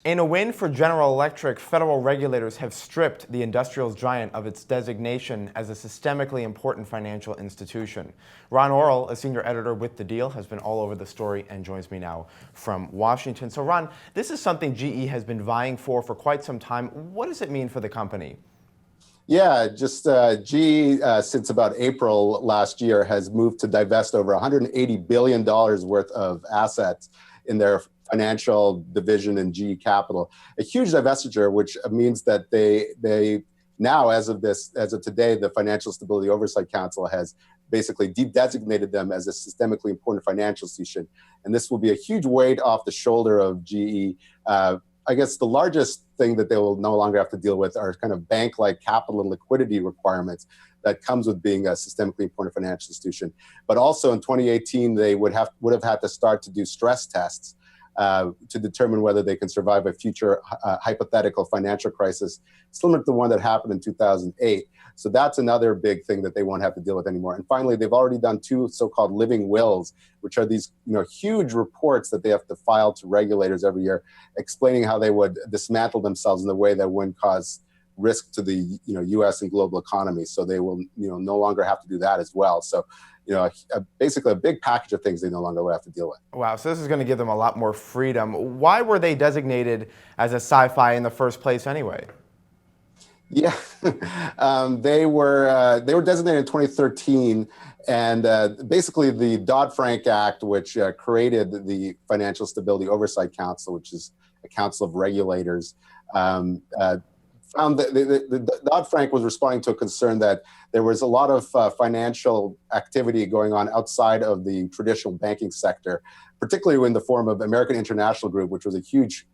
In a win for General Electric, federal regulators have stripped the industrials giant of its designation as a systemically important financial institution. Ron Orol, a senior editor with The Deal, has been all over the story and joins me now from Washington. So Ron, this is something GE has been vying for quite some time. What does it mean for the company? Yeah, just GE, since about April last year, has moved to divest over $180 billion worth of assets in their financial division in GE Capital. A huge divestiture, which means that they now, as of today, the Financial Stability Oversight Council has basically de-designated them as a systemically important financial institution. And this will be a huge weight off the shoulder of GE. I guess the largest thing that they will no longer have to deal with are kind of bank-like capital and liquidity requirements that comes with being a systemically important financial institution. But also in 2018, they would have had to start to do stress tests to determine whether they can survive a future hypothetical financial crisis similar to the one that happened in 2008. So that's another big thing that they won't have to deal with anymore. And finally, they've already done two so-called living wills, which are these huge reports that they have to file to regulators every year, explaining how they would dismantle themselves in a way that wouldn't cause risk to the U.S. and global economy. So they will no longer have to do that as well. So basically a big package of things they no longer will have to deal with. Wow, so this is going to give them a lot more freedom. Why were they designated as a SIFI in the first place anyway? Yeah, they were designated in 2013, and basically the Dodd-Frank Act, which created the Financial Stability Oversight Council, which is a council of regulators, found that the Dodd-Frank was responding to a concern that there was a lot of financial activity going on outside of the traditional banking sector, particularly in the form of American International Group, which was a huge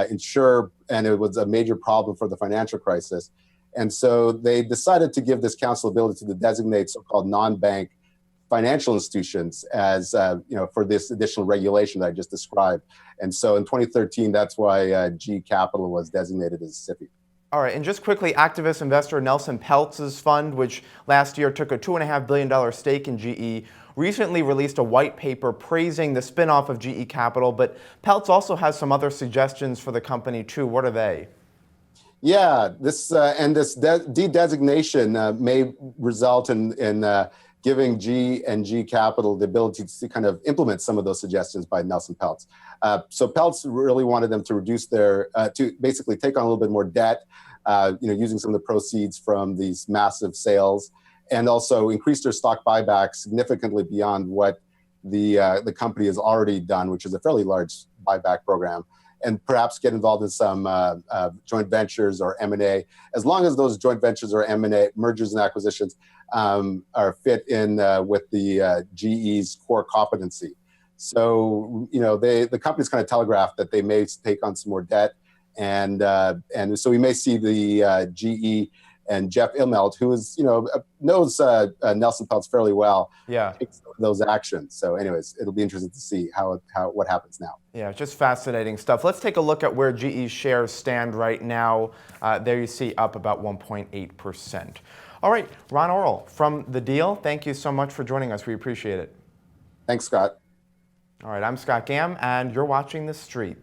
insurer, and it was a major problem for the financial crisis. And so they decided to give this council ability to designate so-called non-bank financial institutions as for this additional regulation that I just described. And so in 2013, that's why GE Capital was designated as a SIFI. All right, and just quickly, activist investor Nelson Peltz's fund, which last year took a $2.5 billion stake in GE, recently released a white paper praising the spinoff of GE Capital, but Peltz also has some other suggestions for the company too. What are they? Yeah, this de-designation may result in giving GE and GE Capital the ability to kind of implement some of those suggestions by Nelson Peltz. So Peltz really wanted them to reduce to basically take on a little bit more debt, using some of the proceeds from these massive sales, and also increase their stock buyback significantly beyond what the company has already done, which is a fairly large buyback program, and perhaps get involved in some joint ventures or M&A, as long as those joint ventures or M&A, mergers and acquisitions, are fit in with the GE's core competency. So, the company's kind of telegraphed that they may take on some more debt, and so we may see the GE and Jeff Immelt, who is, knows Nelson Peltz fairly well, take some of those actions. So anyways, it'll be interesting to see what happens now. Yeah, just fascinating stuff. Let's take a look at where GE's shares stand right now. There you see up about 1.8%. All right, Ron Orol from The Deal, thank you so much for joining us. We appreciate it. Thanks, Scott. All right, I'm Scott Gamm, and you're watching The Street.